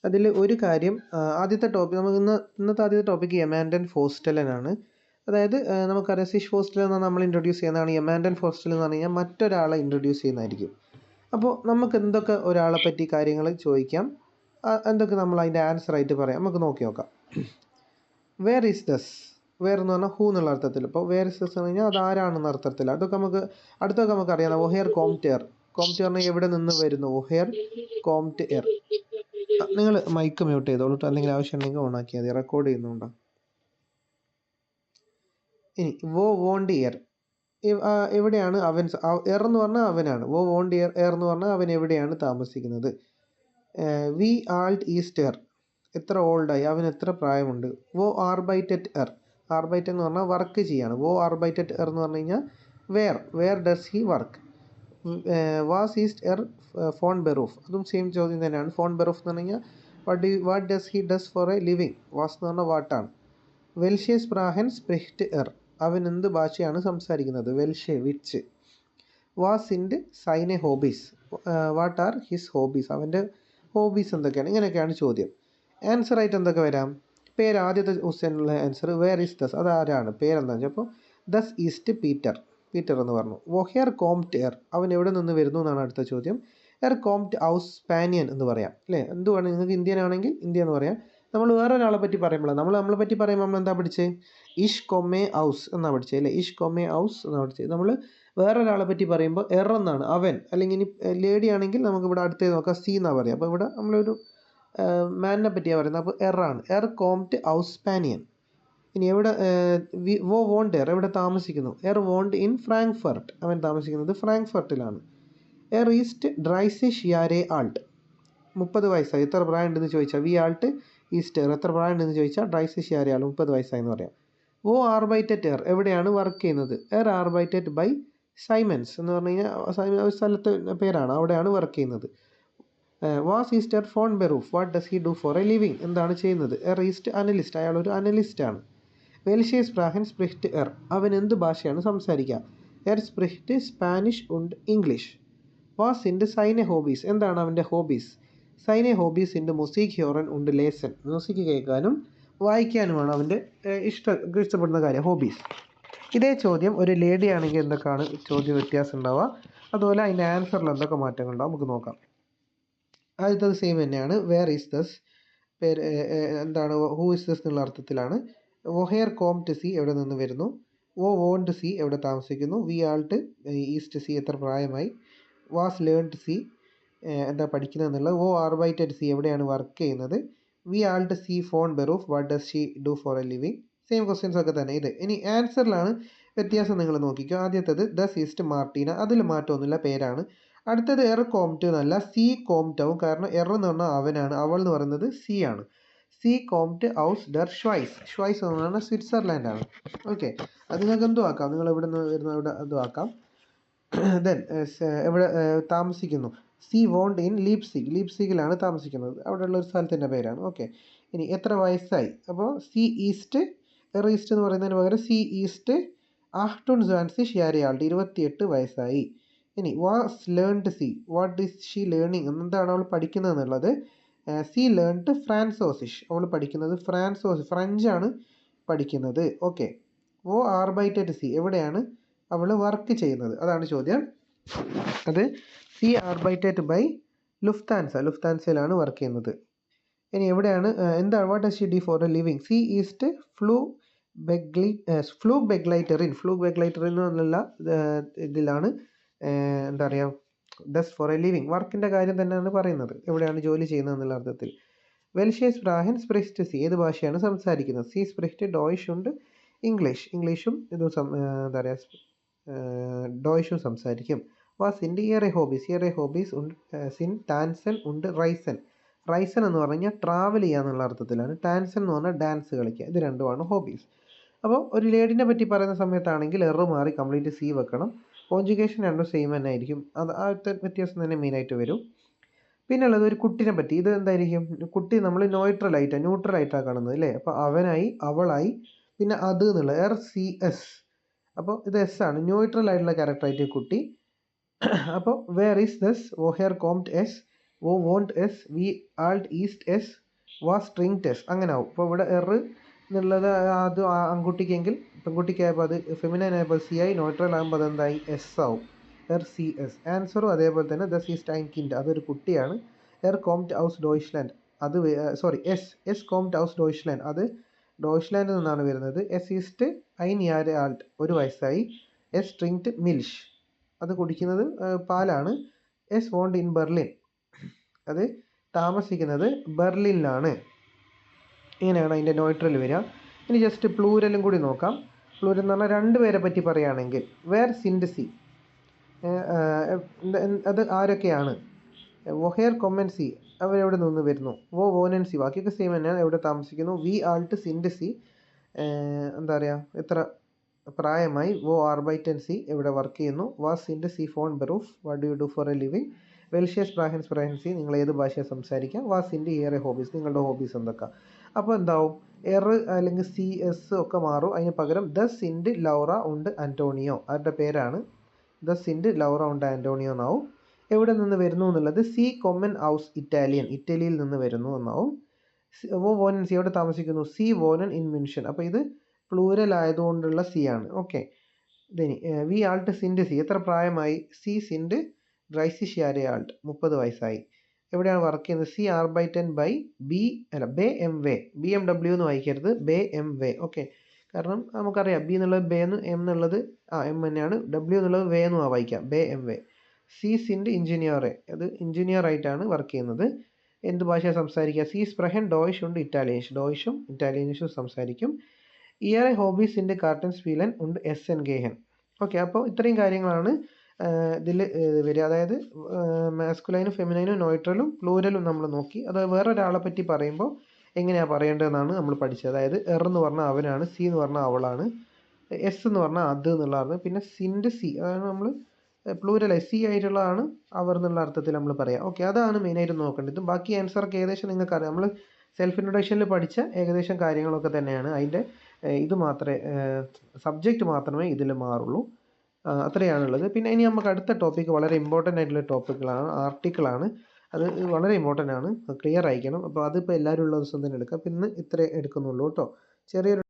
അതിൽ ഒരു കാര്യം, ആദ്യത്തെ ടോപ്പിക് നമുക്ക് ഇന്നത്തെ ആദ്യത്തെ ടോപ്പിക് എമാൻഡൻ ഫോസ്റ്റലനാണ്. അതായത് നമുക്കറിയാം സിഷ് ഫോസ്റ്റലൻ എന്ന് നമ്മൾ ഇൻട്രൊഡ്യൂസ് ചെയ്യുന്നതാണ്. എമാൻഡൻ ഫോസ്റ്റലൻ എന്ന് പറഞ്ഞു കഴിഞ്ഞാൽ മറ്റൊരാളെ ഇൻട്രൊഡ്യൂസ് ചെയ്യുന്നതായിരിക്കും. അപ്പോൾ നമുക്ക് എന്തൊക്കെ ഒരാളെ പറ്റി കാര്യങ്ങൾ ചോദിക്കാം, എന്തൊക്കെ നമ്മൾ അതിൻ്റെ ആൻസർ ആയിട്ട് പറയാം. നമുക്ക് നോക്കാം. വേർ ഈസ് ദസ്, വേർ എന്ന് പറഞ്ഞാൽ ഹൂ എന്നുള്ള അർത്ഥത്തിൽ. ഇപ്പോൾ വേർ ഈസ് ദസ് എന്ന് പറഞ്ഞാൽ അത് ആരാണെന്ന അർത്ഥത്തിൽ. അതൊക്കെ നമുക്ക് അറിയാം. ഒഹെയർ കോംറ്റ് എയർ, കോംറ്റ് എയറിന് എവിടെ നിന്ന് വരുന്നു? ഒഹെയർ കോംറ്റ് എയർ. നിങ്ങൾ മൈക്ക് മ്യൂട്ട് ചെയ്തോളൂ, അല്ലെങ്കിൽ ആവശ്യം ഉണ്ടെങ്കിൽ ഓൺ ആക്കിയാൽ മതി, റെക്കോർഡ് ചെയ്യുന്നുണ്ടോ. ഇനി വോ വോണ്ട് എയർ, എവിടെയാണ് അവൻ? എർ എന്ന് പറഞ്ഞാൽ അവനാണ്. വോ വോണ്ട് എയർ എന്ന് പറഞ്ഞാൽ അവൻ എവിടെയാണ് താമസിക്കുന്നത്. വി ആൾട്ട് ഈസ്റ്റ് എർ, എത്ര ഓൾഡായി, അവൻ എത്ര പ്രായമുണ്ട്. വോ ആർബൈറ്ററ്റ് എർ, ആർബൈറ്റ് എന്ന് പറഞ്ഞാൽ വർക്ക് ചെയ്യാണ്. വോ ആർബൈറ്ററ്റ് എർ എന്ന് പറഞ്ഞു കഴിഞ്ഞാൽ വേർ ഡസ് ഹി വർക്ക്. വാസ് ഈസ്റ്റ് എർ ഫോൺ ബെറൂഫ്, അതും സെയിം ചോദ്യം തന്നെയാണ്. ഫോൺ ബെറൂഫ് എന്ന് പറഞ്ഞു കഴിഞ്ഞാൽ what does he does for a living. വാസ് എന്ന് പറഞ്ഞാൽ വാട്ടാണ്. വെൽഷെ സ്പ്രാഹൻ സ്പ്രിഹ്റ്റ് എർ, അവൻ എന്ത് ഭാഷയാണ് സംസാരിക്കുന്നത്. വെൽഷെ വിച്ച്. വാസ് ഇൻഡ് സൈനെ ഹോബീസ്, വാട്ട് ആർ ഹിസ് ഹോബീസ്, അവൻ്റെ ഹോബീസ് എന്തൊക്കെയാണ്. ഇങ്ങനെയൊക്കെയാണ് ചോദ്യം. ആൻസർ ആയിട്ട് എന്തൊക്കെ വരാം? പേര്, ആദ്യത്തെ ക്വസ്റ്റ്യനുള്ള ആൻസർ വേർ ഈസ് ദസ്, അതാരാണ്, പേരെന്താണെന്ന് വെച്ചാൽ അപ്പോൾ ദസ് ഈസ്റ്റ് പീറ്റർ, പീറ്റർ എന്ന് പറഞ്ഞു. വൊഹെയർ കോംറ്റ് എർ, അവൻ എവിടെ നിന്ന് വരുന്നു എന്നാണ് അടുത്ത ചോദ്യം. എർ കോംറ്റ് ഔസ് സ്പാനിയൻ എന്ന് പറയാം അല്ലേ. എന്തുവാണ്, നിങ്ങൾക്ക് ഇന്ത്യൻ ആണെങ്കിൽ ഇന്ത്യ എന്ന് പറയാം. നമ്മൾ വേറൊരാളെ പറ്റി പറയുമ്പോൾ നമ്മളെ പറ്റി പറയുമ്പോൾ നമ്മൾ എന്താ പഠിച്ചത്? ഇഷ് കൊമ്മെ ഔസ് എന്നാണ് പഠിച്ചത് അല്ലേ. ഇഷ് കൊമ്മെ ഔസ് എന്നാണ് പഠിച്ചത്. നമ്മൾ വേറൊരാളെ പറ്റി പറയുമ്പോൾ എർ എന്നാണ്, അവൻ. അല്ലെങ്കിൽ ഇനി ലേഡി ആണെങ്കിൽ നമുക്ക് ഇവിടെ അടുത്തത് നോക്കാം, സി എന്നാണ് പറയുക. അപ്പോൾ ഇവിടെ നമ്മളൊരു മാനിനെ പറ്റിയാണ് പറയുന്നത്, അപ്പോൾ എർ ആണ്. എർ കോംറ്റ് ഔസ് സ്പാനിയൻ. ഇനി എവിടെ, വോ വോണ്ട് എർ, എവിടെ താമസിക്കുന്നു. എർ വോണ്ട് ഇൻ ഫ്രാങ്ക്ഫർട്ട്, അവൻ താമസിക്കുന്നത് ഫ്രാങ്ക്ഫർട്ടിലാണ്. എർ ഈസ്റ്റ് ഡ്രൈസിഷ് യാരെ ആൾട്ട്, 30 വയസ്സായി. എത്ര പ്രായം ഉണ്ടെന്ന് ചോദിച്ചാൽ വി ആൾട്ട് ഈസ്റ്റ് എർ, എത്ര പ്രായം ഉണ്ടെന്ന് ചോദിച്ചാൽ ഡ്രൈസിഷ് യാരെ ആൾ, 30 വയസ്സായി എന്ന് പറയാം. വോ ആർബൈറ്ററ്റ് എർ, എവിടെയാണ് വർക്ക് ചെയ്യുന്നത്. എർ ആർബൈറ്ററ്റ് ബൈ സൈമൻസ് എന്ന് പറഞ്ഞു കഴിഞ്ഞാൽ സ്ഥലത്തെ പേരാണ്, അവിടെയാണ് വർക്ക് ചെയ്യുന്നത്. വാസ് ഈസ്റ്റ് എർ ഫോൺ ബെറൂഫ്, what does he do for a living, എന്താണ് ചെയ്യുന്നത്. എർ ഈസ്റ്റ് അനലിസ്റ്റ്, അയാൾ ഒരു അനലിസ്റ്റാണ്. വെൽഷെ സ്പ്രാഹൻ സ്പ്രിഹ്റ്റ് എർ, അവൻ എന്ത് ഭാഷയാണ് സംസാരിക്കുക. എർ സ്പ്രിഹ്റ്റ് സ്പാനിഷ് ഉണ്ട് ഇംഗ്ലീഷ്. വാസ് ഇൻഡ് സൈനെ ഹോബീസ്, എന്താണ് അവൻ്റെ ഹോബീസ്. സൈനെ ഹോബീസ് ഇൻഡ് മുസീഖ് ഹ്യോറൻ ഉണ്ട് ലേസൺ, മ്യൂസിക് കേൾക്കാനും വായിക്കാനുമാണ് അവൻ്റെ ഇഷ്ടപ്പെടുന്ന കാര്യം, ഹോബീസ്. ഇതേ ചോദ്യം ഒരു ലേഡി ആണെങ്കിൽ എന്തൊക്കെയാണ് ചോദ്യം വ്യത്യാസം ഉണ്ടാവുക, അതുപോലെ അതിൻ്റെ ആൻസറിൽ എന്തൊക്കെ മാറ്റങ്ങളുണ്ടാവും നമുക്ക് നോക്കാം. ആദ്യത്തത് സെയിം തന്നെയാണ്. വേർ ഈസ് ദസ്, പേര് എന്താണ്, ഹൂ ഇസ് ദസ് എന്നുള്ള അർത്ഥത്തിലാണ്. വൊഹെയർ കോംറ്റ് സി, എവിടെ നിന്ന് വരുന്നു. വോ വോണ്ട് സി, എവിടെ താമസിക്കുന്നു. വി ആൾട്ട് ഈസ്റ്റ് സി, എത്ര പ്രായമായി. വാസ് ലേൺഡ് സി, എന്താ പഠിക്കുന്നത് എന്നുള്ളത്. വോ ആർബൈറ്റഡ് സി, എവിടെയാണ് വർക്ക് ചെയ്യുന്നത്. വി ആൾട്ട് സി ഫോൺ ബെറൂഫ്, what does she do for a living. Same questions ഒക്കെ തന്നെ ഇത്. ഇനി ആൻസറിലാണ് വ്യത്യാസം, നിങ്ങൾ നോക്കിക്കോ. ആദ്യത്തത് ദസ് ഈസ്റ്റ് മാർട്ടീന, അതിൽ മാറ്റമൊന്നുമില്ല, പേരാണ്. അടുത്തത് എർ കോംറ്റ് എന്നല്ല, സി കോംറ്റ് ആവും. കാരണം എർ എന്ന് പറഞ്ഞാൽ അവനാണ്, അവൾ എന്ന് പറയുന്നത് സി ആണ്. സി കോംറ്റ് ഔസ് ഡർ ഷ്വൈസ്, ഷ്വൈസ് എന്ന് പറഞ്ഞാൽ സ്വിറ്റ്സർലാൻഡ് ആണ്. ഓക്കെ, അത് നിങ്ങൾക്ക് എന്തും ആക്കാം, നിങ്ങൾ എവിടെ നിന്ന് വരുന്ന ഇവിടെ എന്തും ആക്കാം. ദെൻ എവിടെ താമസിക്കുന്നു. സി വോണ്ട് ഇൻ ലീപ്സിഗ്, ലീപ്സിഗിലാണ് താമസിക്കുന്നത്, അവിടെയുള്ള ഒരു സ്ഥലത്തിൻ്റെ പേരാണ്. ഓക്കെ, ഇനി എത്ര വയസ്സായി. അപ്പോൾ സി ഈസ്റ്റ്, എർ ഈസ്റ്റ് എന്ന് പറയുന്നതിന് പകരം സി ഈസ്റ്റ് 28 യാരെ ആൾട്ട്, 28 വയസ്സായി. ഇനി was learned C, what is she learning, എന്താണ് അവൾ പഠിക്കുന്നത് എന്നുള്ളത്. സി ലേൺഡ് ഫ്രാൻസോസിഷ്, അവൾ പഠിക്കുന്നത് ഫ്രഞ്ചാണ് പഠിക്കുന്നത്. ഓക്കെ, വോ ആർബൈറ്റഡ് സി, എവിടെയാണ് അവൾ വർക്ക് ചെയ്യുന്നത്, അതാണ് ചോദ്യം. അത് സി ആർബൈറ്റഡ് ബൈ ലുഫ്താൻസ, ലുഫ്താൻസയിലാണ് വർക്ക് ചെയ്യുന്നത്. ഇനി എവിടെയാണ്, എന്താണ്, what does she do for a living. സി ഈസ്റ്റ് ഫ്ലൂഗ് ബെഗ്ലൈറ്ററിൻ, ഫ്ലൂഗ് ബെഗ്ലൈറ്ററിൻ എന്നുള്ള ഇതിലാണ് എന്താ പറയുക, ഡസ് ഫോർ എ ലിവിങ്, വർക്കിൻ്റെ കാര്യം തന്നെയാണ് പറയുന്നത്, എവിടെയാണ് ജോലി ചെയ്യുന്നത് എന്നുള്ള അർത്ഥത്തിൽ. വെൽഷെ സ്പ്രാഹൻ സ്പ്രിഹ്റ്റ് സി, ഏത് ഭാഷയാണ് സംസാരിക്കുന്നത്. സി സ്പ്രിഹ്റ്റ് ഡോയിഷ് ഉണ്ട് ഇംഗ്ലീഷ്, ഇംഗ്ലീഷും ഇത് എന്താ പറയുക ഡോയിഷും സംസാരിക്കും. വാസ് ഇൻഡ് ഇയറെ ഹോബീസ്, ഇയറെ ഹോബീസ് ഉണ്ട് സിൻ ടാൻസൻ ഉണ്ട് റൈസൻ. റൈസൻ എന്ന് പറഞ്ഞാൽ ട്രാവൽ ചെയ്യുക എന്നുള്ള അർത്ഥത്തിലാണ്. ടാൻസൻ എന്ന് പറഞ്ഞാൽ ഡാൻസ് കളിക്കുക, ഇത് രണ്ടുമാണ് ഹോബീസ്. അപ്പോൾ ഒരു ലേഡിനെ പറ്റി പറയുന്ന സമയത്താണെങ്കിൽ എർ മാറി കംപ്ലീറ്റ് സി വെക്കണം. കോൺജുഗേഷൻ രണ്ടും സെയിം തന്നെ ആയിരിക്കും, അത് ആ വ്യത്യാസം തന്നെ മെയിനായിട്ട് വരും. പിന്നെ ഉള്ളത് ഒരു കുട്ടിനെ പറ്റി, ഇത് എന്തായിരിക്കും, കുട്ടി നമ്മൾ ന്യൂട്രൽ ആയിട്ടാണ് കാണുന്നത് അല്ലേ. അപ്പോൾ അവനായി, അവളായി, പിന്നെ അത് എന്നുള്ളത് എർ സി എസ്, അപ്പോൾ ഇത് എസ് ആണ്, ന്യൂട്രൽ ആയിട്ടുള്ള ക്യാരക്ടറായിട്ട് കുട്ടി. അപ്പോൾ വേർ ഈസ് ദസ്, വോഹെയർ കോംറ്റ് എസ്, ഓ വോണ്ട് എസ്, വി ആൾട്ട് ഈസ്റ്റ് എസ്, വാസ് ട്രിങ്ക്ഡ് എസ്, അങ്ങനെ ആവും. അപ്പോൾ ഇവിടെ എർ എന്നുള്ളത് അത് ആൺകുട്ടിക്കെങ്കിൽ പെൺകുട്ടിക്കായപ്പോൾ അത് ഫെമിനൈൻ ആയപ്പോൾ സി ആയി, ന്യൂട്രൽ ആകുമ്പോൾ അതെന്തായി എസ് ആവും. എർ സി എസ്. ആൻസറും അതേപോലെ തന്നെ ദസ് ഈസ് ടൈം കിൻഡ്, അതൊരു കുട്ടിയാണ്. എർ കോംറ്റ് ഔസ് ഡോയ്ച്ച്ലാൻഡ്, അത് എസ് കോംറ്റ് ഔസ് ഡോയ്ച്ച്ലാൻഡ്, അത് ഡോയ്ച്ച്ലാൻഡിൽ നിന്നാണ് വരുന്നത്. എസ് ഈസ്റ്റ് ഐൻ യാരെ ആൾട്ട്, 1 വയസ്സായി. എസ് ട്രിങ്ക്ഡ് മിൽഷ്, അത് കുടിക്കുന്നത് പാലാണ്. എസ് വോണ്ട് ഇൻ ബെർലിൻ, അത് താമസിക്കുന്നത് ബെർലിനിലാണ്. ഇങ്ങനെയാണ് അതിൻ്റെ ന്യൂട്രൽ വരിക. ഇനി ജസ്റ്റ് പ്ലൂരലും കൂടി നോക്കാം. പ്ലൂരൽ എന്ന് പറഞ്ഞാൽ 2 പേരെ പറ്റി പറയുകയാണെങ്കിൽ വേർ സിൻഡ് സി, അത് ആരൊക്കെയാണ്? വൊഹേർ കൊമ്മൻ സി, അവരെവിടെ നിന്ന് വരുന്നു? വോ വോനൻ സി, ബാക്കിയൊക്കെ സെയിം തന്നെയാണ്, എവിടെ താമസിക്കുന്നു? വി ആൾട്ട് സിൻഡ് സി, എന്താ പറയുക, എത്ര പ്രായമായി? വോ ആർബൈറ്റൻ സി, എവിടെ വർക്ക് ചെയ്യുന്നു? വാസ് സിൻഡ് സി ഫോൺ ബെറൂഫ്, what do you do for a living? വെൽഷ്യസ് പ്രാഹൻസ് പ്രാഹൻസി, നിങ്ങൾ ഏത് ഭാഷയെ സംസാരിക്കാം? വാസ് സിൻഡ് ഇയർ എ ഹോബീസ്, നിങ്ങളുടെ ഹോബീസ് എന്തൊക്കെ? അപ്പോൾ എന്താവും? എർ അല്ലെങ്കിൽ സി എസ് ഒക്കെ മാറും. അതിന് പകരം ദ സിൻഡ് ലൗറ ഉണ്ട് ആൻറ്റോണിയോ, അവരുടെ പേരാണ്. ദ സിൻഡ് ലൗറ ഉണ്ട് ആൻറ്റോണിയോ എന്നാവും. എവിടെ നിന്ന് വരുന്നു എന്നുള്ളത് സി കൊമ്മൻ ഔസ് ഇറ്റാലിയൻ, ഇറ്റലിയിൽ നിന്ന് വരുന്നു എന്നാവും. വോ വോനൻ സി, എവിടെ താമസിക്കുന്നു? സി വോനൻ ഇൻ മിൻഷൻ, അപ്പോൾ ഇത് പ്ലൂരൽ ആയതുകൊണ്ടുള്ള സി ആണ്. ഓക്കെ. ഇതിനി വി ആൾട്ട് സിൻഡ് സി, എത്ര പ്രായമായി? സി സിൻഡ് ഡ്രൈസിഷ് യാരെ ആൾട്ട്, 30 വയസ്സായി. എവിടെയാണ് വർക്ക് ചെയ്യുന്നത്? സി ആർബൈറ്റൻ ബൈ ബേ എം വേ, ബി എം ഡബ്ല്യു എന്ന് വായിക്കരുത്, ബേ എം വേ. ഓക്കെ, കാരണം നമുക്കറിയാം ബി എന്നുള്ളത് ബേ എന്ന്, എം എന്നുള്ളത് എം തന്നെയാണ്, ഡബ്ല്യു എന്നുള്ളത് വേ എന്നും വായിക്കാം, ബേ എം വേ. സി സിൻഡ് ഇഞ്ചിനീയറെ, അത് എഞ്ചിനീയർ ആയിട്ടാണ് വർക്ക് ചെയ്യുന്നത്. എന്ത് ഭാഷ സംസാരിക്കുക? സി സ്പ്രഹൻ ഡോയിഷ് ഉണ്ട് ഇറ്റാലിയൻഷ്, ഡോയിഷും ഇറ്റാലിയൻഷും സംസാരിക്കും. ഇയറെ ഹോബീസ് ഇൻ്റെ കാർട്ടൻ സ്പീലൻ ഉണ്ട് എസ് എൻ ഗേഹൻ. ഓക്കെ, അപ്പോൾ ഇത്രയും കാര്യങ്ങളാണ് ഇതിൽ വരിക. അതായത് മാസ്കുലൈനും ഫെമിനൈനും ന്യൂട്രലും പ്ലൂരലും നമ്മൾ നോക്കി. അത് വേറൊരാളെ പറ്റി പറയുമ്പോൾ എങ്ങനെയാണ് പറയേണ്ടതെന്നാണ് നമ്മൾ പഠിച്ചത്. അതായത് എർ എന്ന് പറഞ്ഞാൽ അവനാണ്, സി എന്ന് പറഞ്ഞാൽ അവളാണ്, എസ് എന്ന് പറഞ്ഞാൽ അത് എന്നുള്ളതാണ്. പിന്നെ സിൻഡ് സി, അതാണ് നമ്മൾ പ്ലൂരലൈസ് സി ആയിട്ടുള്ളതാണ് അവർ എന്നുള്ള അർത്ഥത്തിൽ നമ്മൾ പറയാം. ഓക്കെ, അതാണ് മെയിനായിട്ട് നോക്കേണ്ടത്. ബാക്കി ആൻസറൊക്കെ ഏകദേശം നിങ്ങൾക്ക് അറിയാം. നമ്മൾ സെൽഫ് ഇൻട്രൊഡക്ഷനിൽ പഠിച്ച ഏകദേശം കാര്യങ്ങളൊക്കെ തന്നെയാണ്. അതിൻ്റെ ഇത് മാത്രമേ സബ്ജക്റ്റ് മാത്രമേ ഇതിൽ മാറുള്ളൂ. അത്രയാണുള്ളത്. പിന്നെ ഇനി നമുക്ക് അടുത്ത ടോപ്പിക്ക് വളരെ ഇമ്പോർട്ടൻ്റ് ആയിട്ടുള്ള ടോപ്പിക്കുകളാണ്, ആർട്ടിക്കിളാണ്. അത് വളരെ ഇമ്പോർട്ടൻ്റ് ആണ്, ക്ലിയർ ആയിരിക്കണം. അപ്പോൾ അതിപ്പോൾ എല്ലാവരും ഉള്ള ദിവസം തന്നെ എടുക്കാം. പിന്നെ ഇത്രേ എടുക്കുന്നുള്ളൂ കേട്ടോ. ചെറിയൊരു